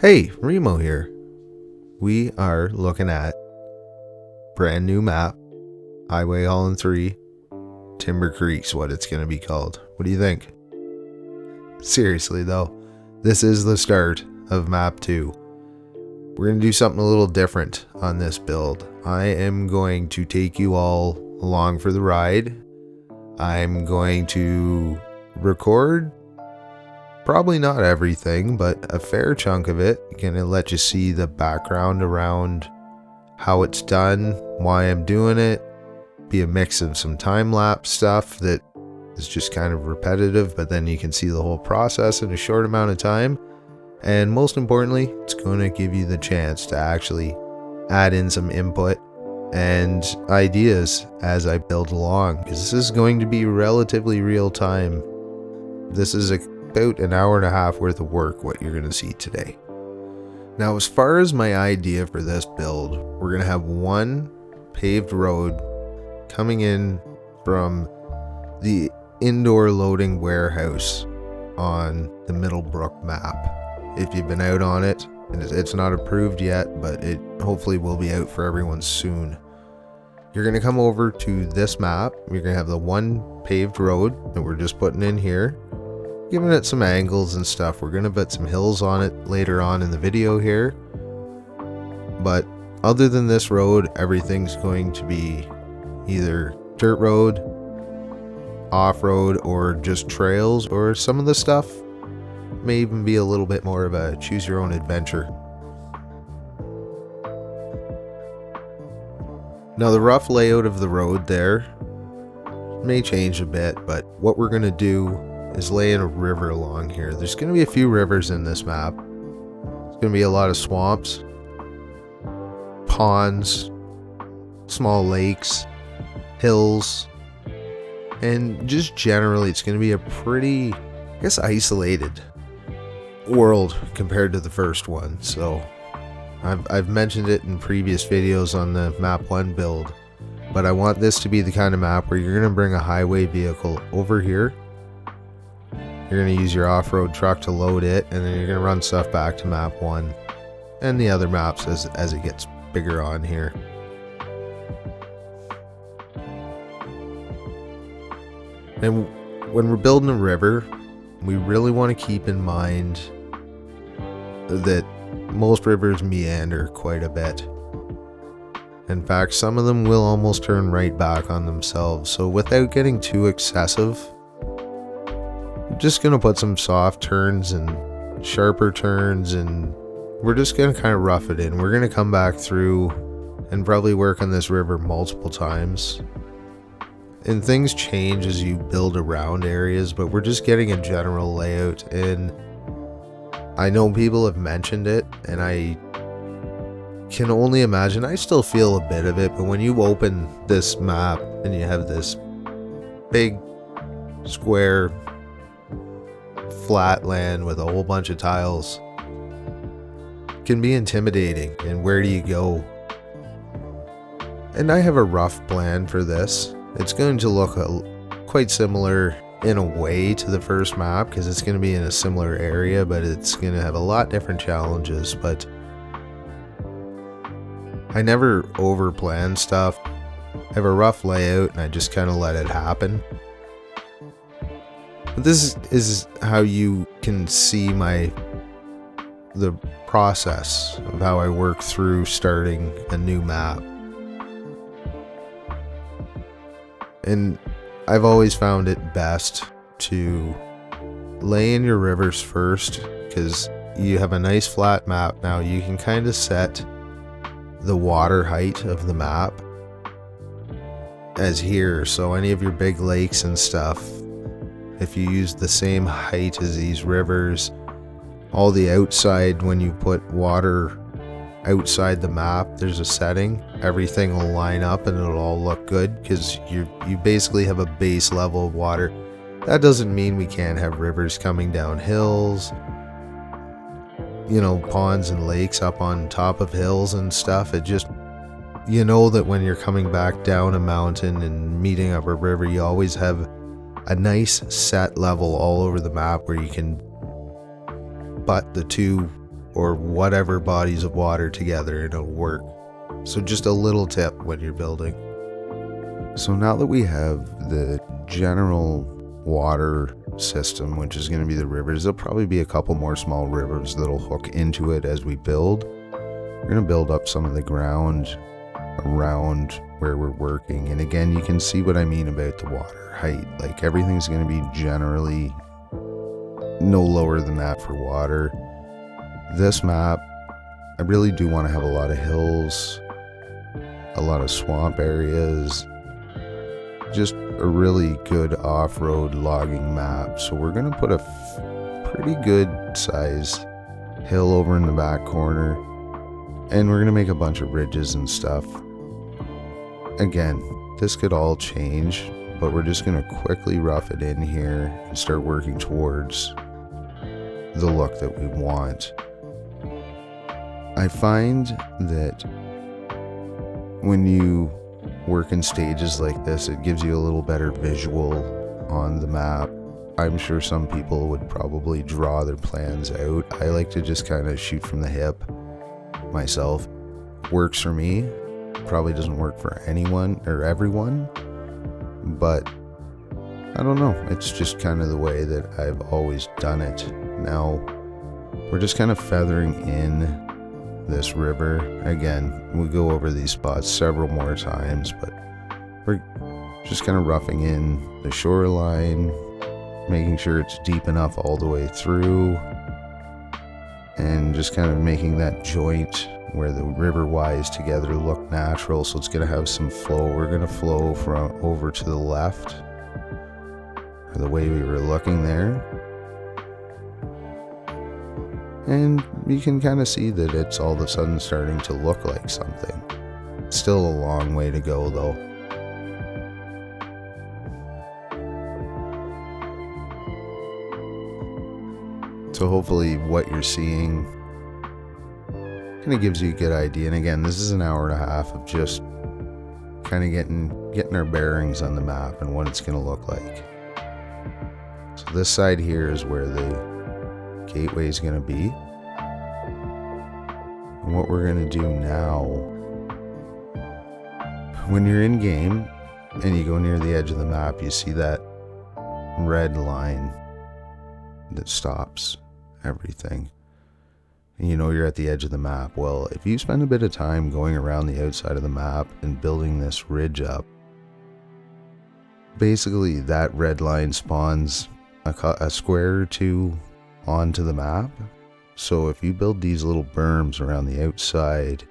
Hey, Remo here. We are looking at brand new map, Highway Haulin 3, Timber Creek's what it's going to be called. What do you think? Seriously though, this is the start of map 2. We're going to do something a little different on this build. I am going to take you all along for the ride. I'm going to record probably not everything, but a fair chunk of it. Gonna let you see the background around how it's done, why I'm doing it. Be a mix of some time-lapse stuff that is just kind of repetitive, but then you can see the whole process in a short amount of time. And most importantly, it's going to give you the chance to actually add in some input and ideas as I build along, because this is going to be relatively real time. This is about an hour and a half worth of work, what you're going to see today. Now, as far as my idea for this build, we're going to have one paved road coming in from the indoor loading warehouse on the Middlebrook map. If you've been out on it, it's not approved yet, but it hopefully will be out for everyone soon. You're going to come over to this map. You're going to have the one paved road that we're just putting in here, giving it some angles and stuff. We're going to put some hills on it later on in the video here. But other than this road, everything's going to be either dirt road, off-road, or just trails, or some of the stuff may even be a little bit more of a choose your own adventure. Now, the rough layout of the road there may change a bit, but what we're going to do is lay in a river along here. There's going to be a few rivers in this map. There's going to be a lot of swamps, ponds, small lakes, hills, and just generally it's going to be a pretty, I guess, isolated world compared to the first one. So I've mentioned it in previous videos on the map 1 build, but I want this to be the kind of map where you're going to bring a highway vehicle over here. You're going to use your off-road truck to load it, and then you're going to run stuff back to map 1 and the other maps as it gets bigger on here. And when we're building a river, we really want to keep in mind that most rivers meander quite a bit. In fact, some of them will almost turn right back on themselves. So without getting too excessive, I'm just going to put some soft turns and sharper turns, and we're just going to kind of rough it in. We're going to come back through and probably work on this river multiple times. And things change as you build around areas, but we're just getting a general layout. And I know people have mentioned it, and I can only imagine. I still feel a bit of it, but when you open this map and you have this big square flat land with a whole bunch of tiles, it can be intimidating. And where do you go? And I have a rough plan for this. It's going to look quite similar in a way to the first map, because it's going to be in a similar area, but it's going to have a lot different challenges. But I never over plan stuff. I have a rough layout and I just kind of let it happen. But this is how you can see the process of how I work through starting a new map. And I've always found it best to lay in your rivers first, because you have a nice flat map now. You can kind of set the water height of the map as here. So any of your big lakes and stuff, if you use the same height as these rivers, all the outside, when you put water outside the map, there's a setting, everything will line up and it'll all look good, because you basically have a base level of water. That doesn't mean we can't have rivers coming down hills, you know, ponds and lakes up on top of hills and stuff. It just, you know, that when you're coming back down a mountain and meeting up a river, you always have a nice set level all over the map where you can butt the two or whatever bodies of water together, it'll work. So just a little tip when you're building. So now that we have the general water system, which is going to be the rivers, there'll probably be a couple more small rivers that'll hook into it as we build. We're going to build up some of the ground around where we're working. And again, you can see what I mean about the water height. Like everything's going to be generally no lower than that for water. This map, I really do want to have a lot of hills, a lot of swamp areas, just a really good off-road logging map. So we're going to put a pretty good size hill over in the back corner, and we're going to make a bunch of ridges and stuff. Again, this could all change, but we're just going to quickly rough it in here and start working towards the look that we want. I find that when you work in stages like this, it gives you a little better visual on the map. I'm sure some people would probably draw their plans out. I like to just kind of shoot from the hip myself. Works for me. Probably doesn't work for anyone or everyone, but I don't know. It's just kind of the way that I've always done it. Now we're just kind of feathering in this river. Again, we'll go over these spots several more times, but we're just kind of roughing in the shoreline, making sure it's deep enough all the way through, and just kind of making that joint where the river Y's together look natural. So it's going to have some flow. We're going to flow from over to the left, or the way we were looking there. And you can kind of see that it's all of a sudden starting to look like something. Still a long way to go though. So hopefully what you're seeing kind of gives you a good idea. And again, this is an hour and a half of just kind of getting our bearings on the map and what it's going to look like. So this side here is where the gateway is going to be. And what we're going to do now, when you're in game and you go near the edge of the map, you see that red line that stops everything. And you know you're at the edge of the map. Well, if you spend a bit of time going around the outside of the map and building this ridge up, basically that red line spawns a square or two onto the map. So if you build these little berms around the outside,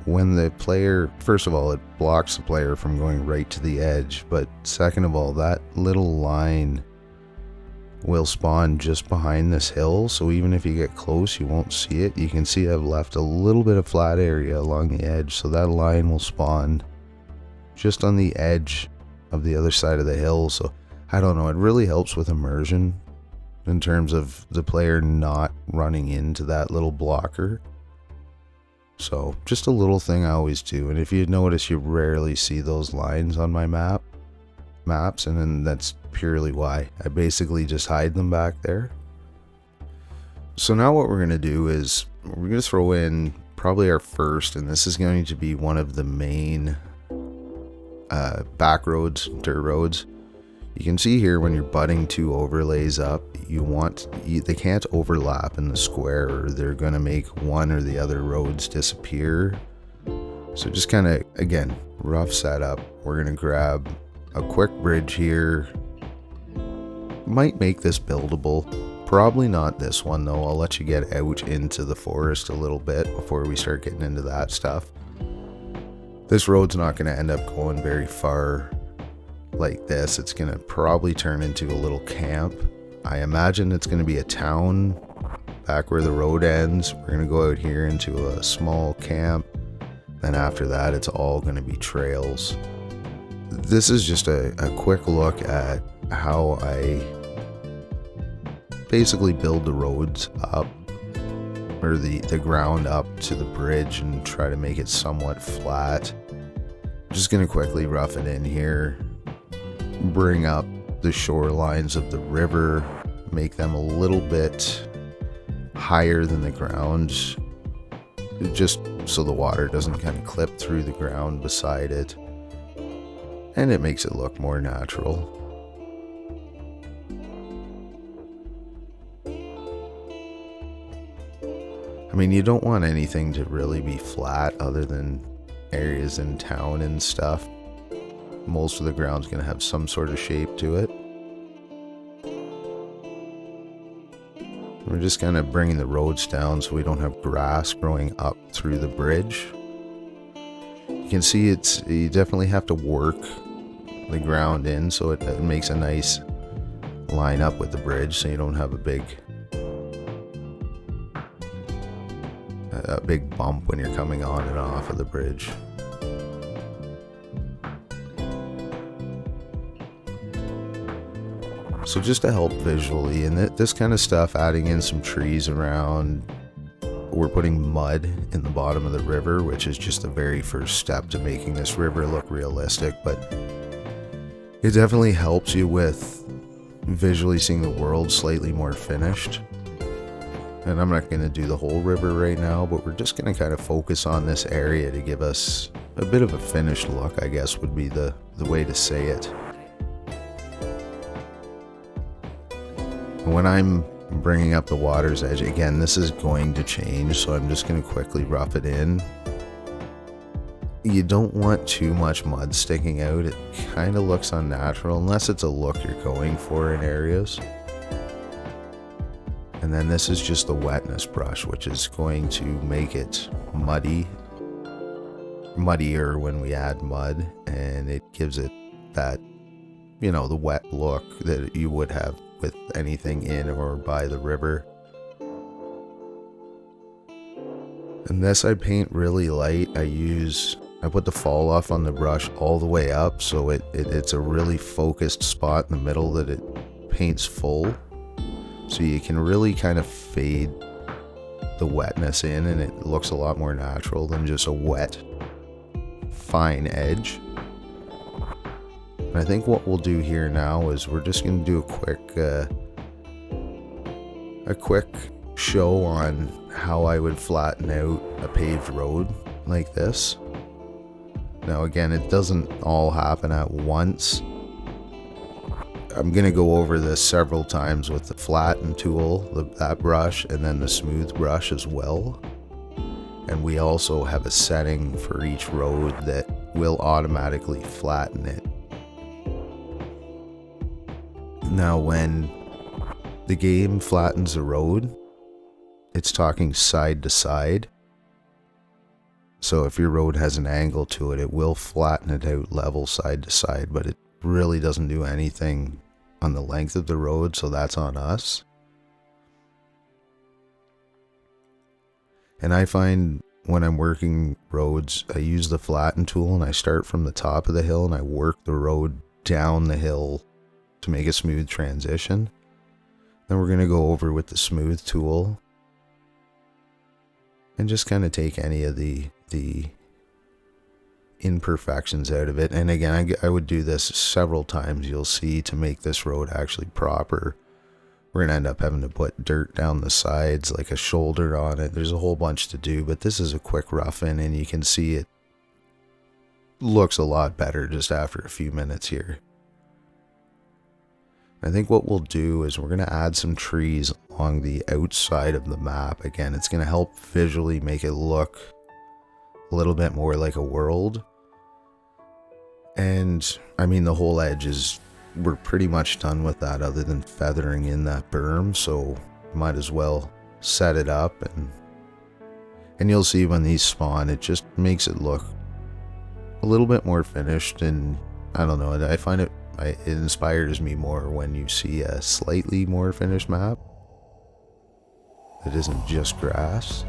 when the player, first of all, it blocks the player from going right to the edge, but second of all, that little line will spawn just behind this hill, so even if you get close you won't see it. You can see I've left a little bit of flat area along the edge, so that line will spawn just on the edge of the other side of the hill. So I don't know, it really helps with immersion in terms of the player not running into that little blocker. So just a little thing I always do. And if you notice, you rarely see those lines on my maps, and then that's purely why. I basically just hide them back there. So now what we're going to do is we're going to throw in probably our first, and this is going to be one of the main back roads, dirt roads. You can see here when you're butting two overlays up, they can't overlap in the square, or they're going to make one or the other roads disappear. So just kind of, again, rough setup. We're going to grab a quick bridge here. Might make this buildable. Probably not this one though. I'll let you get out into the forest a little bit before we start getting into that stuff. This road's not going to end up going very far like this. It's going to probably turn into a little camp. I imagine it's going to be a town back where the road ends. We're going to go out here into a small camp. Then after that, it's all going to be trails. This is just a quick look at how I basically build the roads up, or the ground up to the bridge, and try to make it somewhat flat. Just going to quickly rough it in here, bring up the shorelines of the river, make them a little bit higher than the ground, just so the water doesn't kind of clip through the ground beside it, and it makes it look more natural. I mean, you don't want anything to really be flat other than areas in town and stuff. Most of the ground's going to have some sort of shape to it. We're just kind of bringing the roads down so we don't have grass growing up through the bridge. You can see you definitely have to work the ground in so it makes a nice line up with the bridge, so you don't have a big bump when you're coming on and off of the bridge. So just to help visually, and this kind of stuff, adding in some trees around, we're putting mud in the bottom of the river, which is just the very first step to making this river look realistic, but it definitely helps you with visually seeing the world slightly more finished. And I'm not going to do the whole river right now, but we're just going to kind of focus on this area to give us a bit of a finished look, I guess would be the way to say it. When I'm bringing up the water's edge, again, this is going to change, so I'm just going to quickly rough it in. You don't want too much mud sticking out. It kind of looks unnatural, unless it's a look you're going for in areas. And then this is just the wetness brush, which is going to make it muddier when we add mud, and it gives it that, you know, the wet look that you would have with anything in or by the river. And this I paint really light. I put the fall off on the brush all the way up, so it's a really focused spot in the middle that it paints full. So you can really kind of fade the wetness in, and it looks a lot more natural than just a wet, fine edge. And I think what we'll do here now is we're just going to do a quick show on how I would flatten out a paved road like this. Now again, it doesn't all happen at once. I'm going to go over this several times with the flatten tool, that brush, and then the smooth brush as well. And we also have a setting for each road that will automatically flatten it. Now when the game flattens the road, it's talking side to side. So if your road has an angle to it, it will flatten it out level side to side, but it really doesn't do anything on the length of the road, so that's on us. And I find when I'm working roads, I use the flatten tool and I start from the top of the hill and I work the road down the hill to make a smooth transition. Then we're going to go over with the smooth tool and just kind of take any of the imperfections out of it. And again, I would do this several times, you'll see, to make this road actually proper. We're going to end up having to put dirt down the sides, like a shoulder on it. There's a whole bunch to do, but this is a quick rough in, and you can see it looks a lot better just after a few minutes here. I think what we'll do is we're going to add some trees along the outside of the map. Again, it's going to help visually make it look a little bit more like a world. And I mean, the whole edge we're pretty much done with that other than feathering in that berm, so might as well set it up, and you'll see when these spawn, it just makes it look a little bit more finished. And I don't know, I find it inspires me more when you see a slightly more finished map that isn't just grass.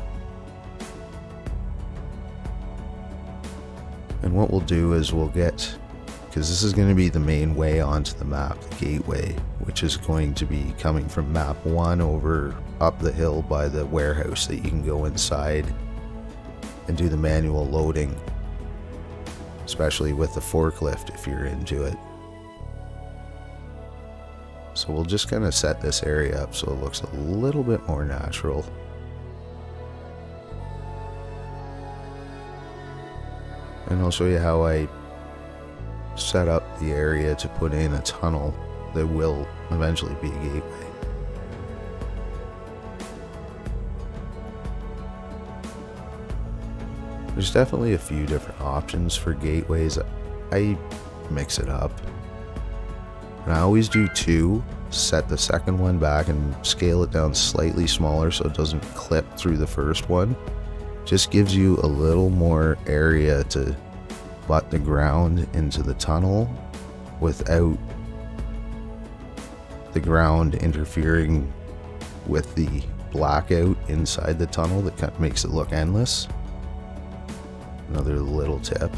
And what we'll do is we'll get, because this is going to be the main way onto the map, the gateway, which is going to be coming from map 1 over up the hill by the warehouse that you can go inside and do the manual loading, especially with the forklift if you're into it. So we'll just kind of set this area up so it looks a little bit more natural. And I'll show you how I set up the area to put in a tunnel that will eventually be a gateway. There's definitely a few different options for gateways. I mix it up. And I always do 2, set the second one back and scale it down slightly smaller so it doesn't clip through the first one. Just gives you a little more area to butt the ground into the tunnel without the ground interfering with the blackout inside the tunnel that kind of makes it look endless. Another little tip.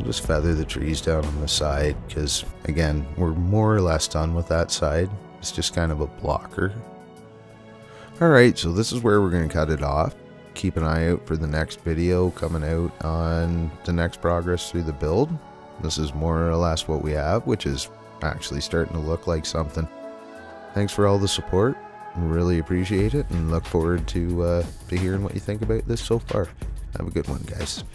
Just feather the trees down on the side because, again, we're more or less done with that side. It's just kind of a blocker. Alright, so this is where we're going to cut it off. Keep an eye out for the next video coming out on the next progress through the build. This is more or less what we have, which is actually starting to look like something. Thanks for all the support. Really appreciate it and look forward to hearing what you think about this so far. Have a good one, guys.